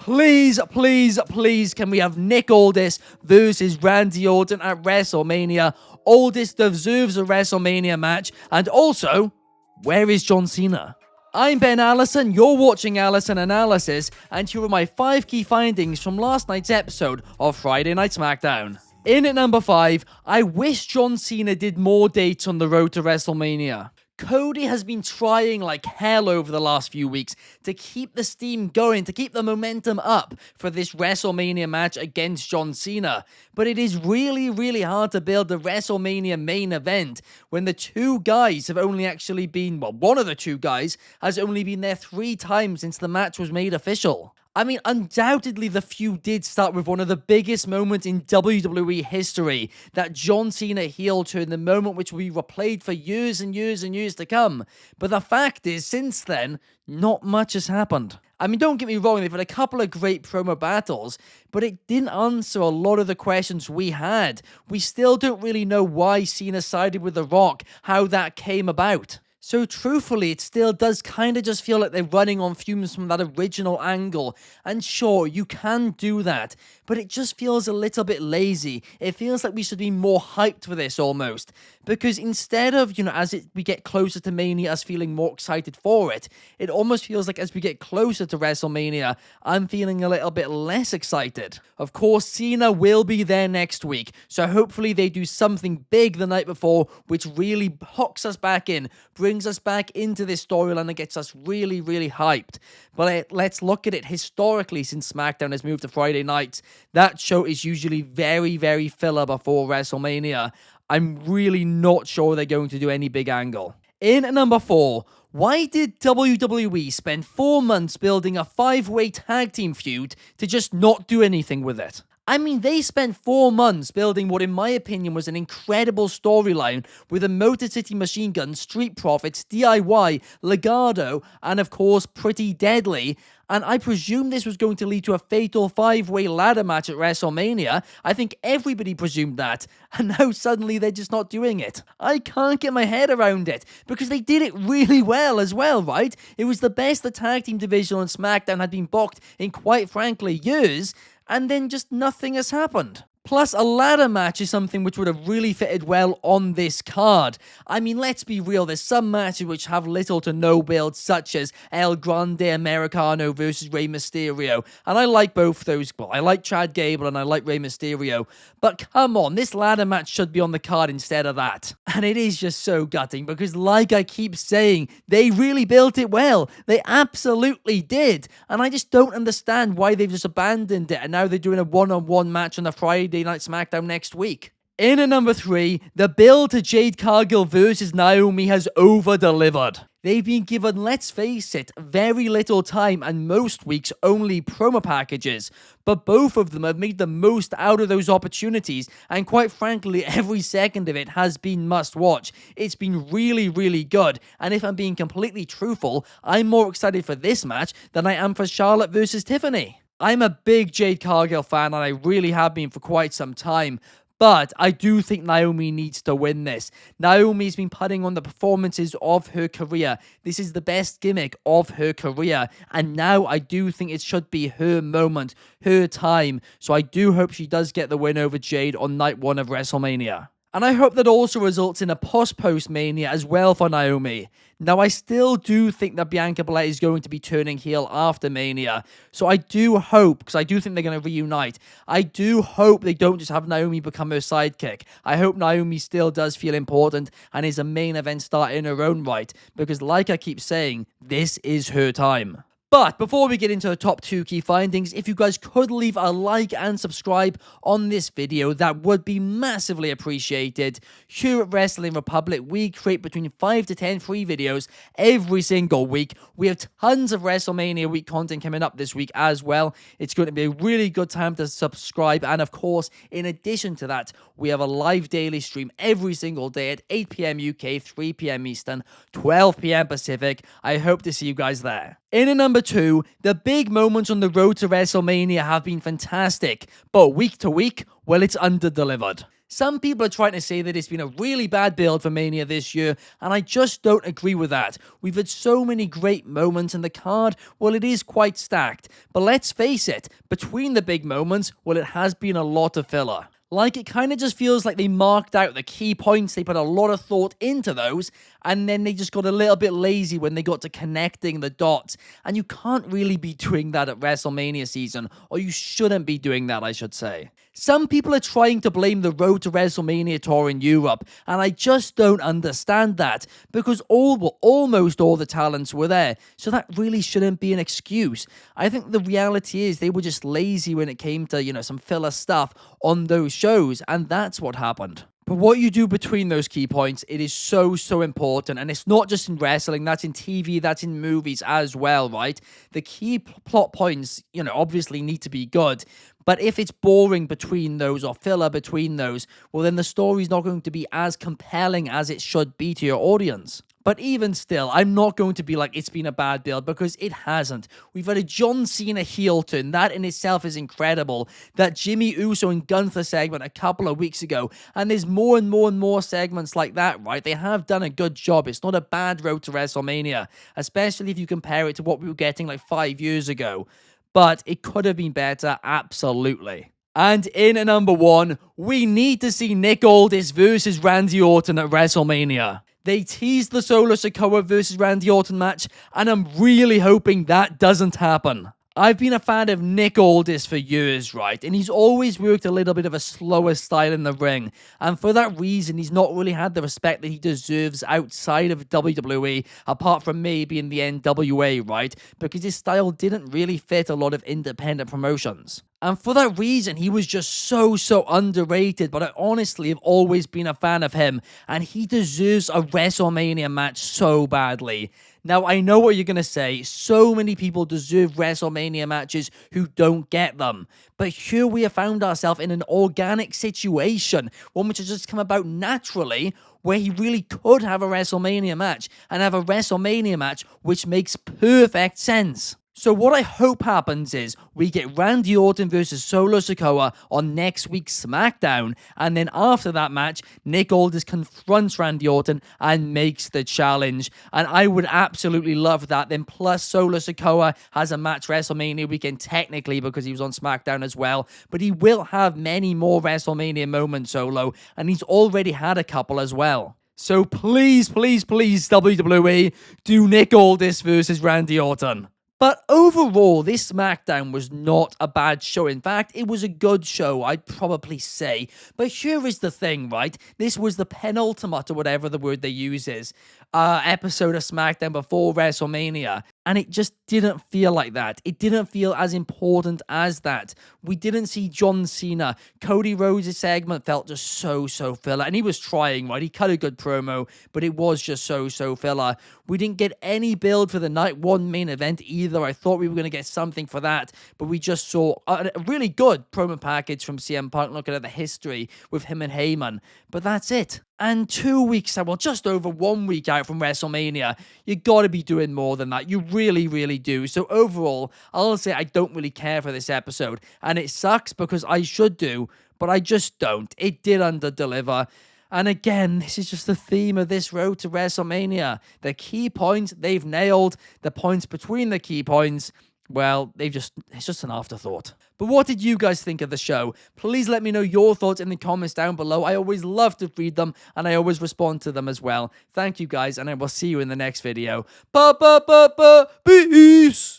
Please, please, please, can we have Nick Aldis versus Randy Orton at WrestleMania? Aldis deserves a WrestleMania match. And also, where is John Cena? I'm Ben Allison, you're watching Allison Analysis, and here are my 5 key findings from last night's episode of Friday Night SmackDown. In at number 5, I wish John Cena did more dates on the road to WrestleMania. Cody has been trying like hell over the last few weeks to keep the steam going, to keep the momentum up for this WrestleMania match against John Cena. But it is really, really hard to build a WrestleMania main event when the two guys have only actually been, well, one of the two guys has only been there 3 times since the match was made official. I mean, undoubtedly the feud did start with one of the biggest moments in WWE history, that John Cena heel turn, the moment which will be replayed for years and years and years to come. But the fact is, since then, not much has happened. I mean, don't get me wrong, they've had a couple of great promo battles, but it didn't answer a lot of the questions we had. We still don't really know why Cena sided with The Rock, how that came about. So truthfully, it still does kind of just feel like they're running on fumes from that original angle. And sure, you can do that, but it just feels a little bit lazy. It feels like we should be more hyped for this almost. Because instead of, we get closer to Mania, us feeling more excited for it, it almost feels like as we get closer to WrestleMania, I'm feeling a little bit less excited. Of course, Cena will be there next week, so hopefully they do something big the night before, which really hooks us back in, brings us back into this storyline and gets us really, really hyped. But let's look at it historically. Since SmackDown has moved to Friday nights, that show is usually very, very filler before WrestleMania. I'm really not sure they're going to do any big angle. In at number 4, why did WWE spend 4 months building a 5-way tag team feud to just not do anything with it? I mean, they spent 4 months building what, in my opinion, was an incredible storyline with the Motor City Machine Guns, Street Profits, DIY, Legado, and of course, Pretty Deadly. And I presume this was going to lead to a fatal 5-way ladder match at WrestleMania. I think everybody presumed that. And now suddenly they're just not doing it. I can't get my head around it, because they did it really well as well, right? It was the best the tag team division on SmackDown had been booked in, quite frankly, years. And then just nothing has happened. Plus, a ladder match is something which would have really fitted well on this card. I mean, let's be real, there's some matches which have little to no build, such as El Grande Americano versus Rey Mysterio. And I like both those. Well, I like Chad Gable and I like Rey Mysterio. But come on, this ladder match should be on the card instead of that. And it is just so gutting, because like I keep saying, they really built it well. They absolutely did. And I just don't understand why they've just abandoned it and now they're doing a one-on-one match on the Friday Night SmackDown next week. In at number 3, the build to Jade Cargill versus Naomi has over-delivered. They've been given, let's face it, very little time and most weeks only promo packages, but both of them have made the most out of those opportunities, and quite frankly, every second of it has been must-watch. It's been really, really good, and if I'm being completely truthful, I'm more excited for this match than I am for Charlotte versus Tiffany. I'm a big Jade Cargill fan, and I really have been for quite some time. But I do think Naomi needs to win this. Naomi's been putting on the performances of her career. This is the best gimmick of her career. And now I do think it should be her moment, her time. So I do hope she does get the win over Jade on night 1 of WrestleMania. And I hope that also results in a post-Mania as well for Naomi. Now, I still do think that Bianca Belair is going to be turning heel after Mania. So I do hope, because I do think they're going to reunite, I do hope they don't just have Naomi become her sidekick. I hope Naomi still does feel important and is a main event star in her own right. Because like I keep saying, this is her time. But before we get into the top 2 key findings, if you guys could leave a like and subscribe on this video, that would be massively appreciated. Here at Wrestling Republic, we create between 5 to 10 free videos every single week. We have tons of WrestleMania week content coming up this week as well. It's going to be a really good time to subscribe. And of course, in addition to that, we have a live daily stream every single day at 8 p.m. UK, 3 p.m. Eastern, 12 p.m. Pacific. I hope to see you guys there. In at number 2, the big moments on the road to WrestleMania have been fantastic, but week to week, well, it's under-delivered. Some people are trying to say that it's been a really bad build for Mania this year, and I just don't agree with that. We've had so many great moments in the card, well, it is quite stacked. But let's face it, between the big moments, well, it has been a lot of filler. Like, it kind of just feels like they marked out the key points, they put a lot of thought into those, and then they just got a little bit lazy when they got to connecting the dots. And you can't really be doing that at WrestleMania season, or you shouldn't be doing that, I should say. Some people are trying to blame the Road to WrestleMania tour in Europe, and I just don't understand that, because almost all the talents were there, so that really shouldn't be an excuse. I think the reality is they were just lazy when it came to, some filler stuff on those shows, and that's what happened. But what you do between those key points, it is so, so important. And it's not just in wrestling, that's in TV, that's in movies as well, right? The key plot points, obviously need to be good. But if it's boring between those or filler between those, well, then the story's not going to be as compelling as it should be to your audience. But even still, I'm not going to be like, it's been a bad build, because it hasn't. We've had a John Cena heel turn. That in itself is incredible. That Jimmy Uso and Gunther segment a couple of weeks ago. And there's more and more and more segments like that, right? They have done a good job. It's not a bad road to WrestleMania, especially if you compare it to what we were getting like 5 years ago. But it could have been better, absolutely. And in at number 1, we need to see Nick Aldis versus Randy Orton at WrestleMania. They teased the Solo Sikoa versus Randy Orton match, and I'm really hoping that doesn't happen. I've been a fan of Nick Aldis for years, right? And he's always worked a little bit of a slower style in the ring. And for that reason, he's not really had the respect that he deserves outside of WWE, apart from maybe in the NWA, right? Because his style didn't really fit a lot of independent promotions. And for that reason, he was just so underrated, but I honestly have always been a fan of him, and he deserves a WrestleMania match so badly. Now, I know what you're going to say. So many people deserve WrestleMania matches who don't get them. But here we have found ourselves in an organic situation, one which has just come about naturally, where he really could have a WrestleMania match, and have a WrestleMania match which makes perfect sense. So what I hope happens is we get Randy Orton versus Solo Sikoa on next week's SmackDown, and then after that match, Nick Aldis confronts Randy Orton and makes the challenge. And I would absolutely love that. Then plus Solo Sikoa has a match WrestleMania weekend technically because he was on SmackDown as well, but he will have many more WrestleMania moments, Solo, and he's already had a couple as well. So please, WWE, do Nick Aldis versus Randy Orton. But overall, this SmackDown was not a bad show. In fact, it was a good show, I'd probably say. But here is the thing, right? This was the penultimate, or whatever the word they use is, episode of SmackDown before WrestleMania. And it just didn't feel like that. It didn't feel as important as that. We didn't see John Cena. Cody Rhodes' segment felt just so filler. And he was trying, right? He cut a good promo, but it was just so filler. We didn't get any build for the Night 1 main event either. I thought we were going to get something for that, but we just saw a really good promo package from CM Punk looking at the history with him and Heyman. But that's it. And 2 weeks out, well, just over 1 week out from WrestleMania, you gotta be doing more than that. You really do. So overall, I'll say I don't really care for this episode. And it sucks because I should do, but I just don't. It did under-deliver. And again, this is just the theme of this road to WrestleMania. The key points, they've nailed. The points between the key points, well, it's just an afterthought. But what did you guys think of the show? Please let me know your thoughts in the comments down below. I always love to read them, and I always respond to them as well. Thank you guys, and I will see you in the next video. Peace!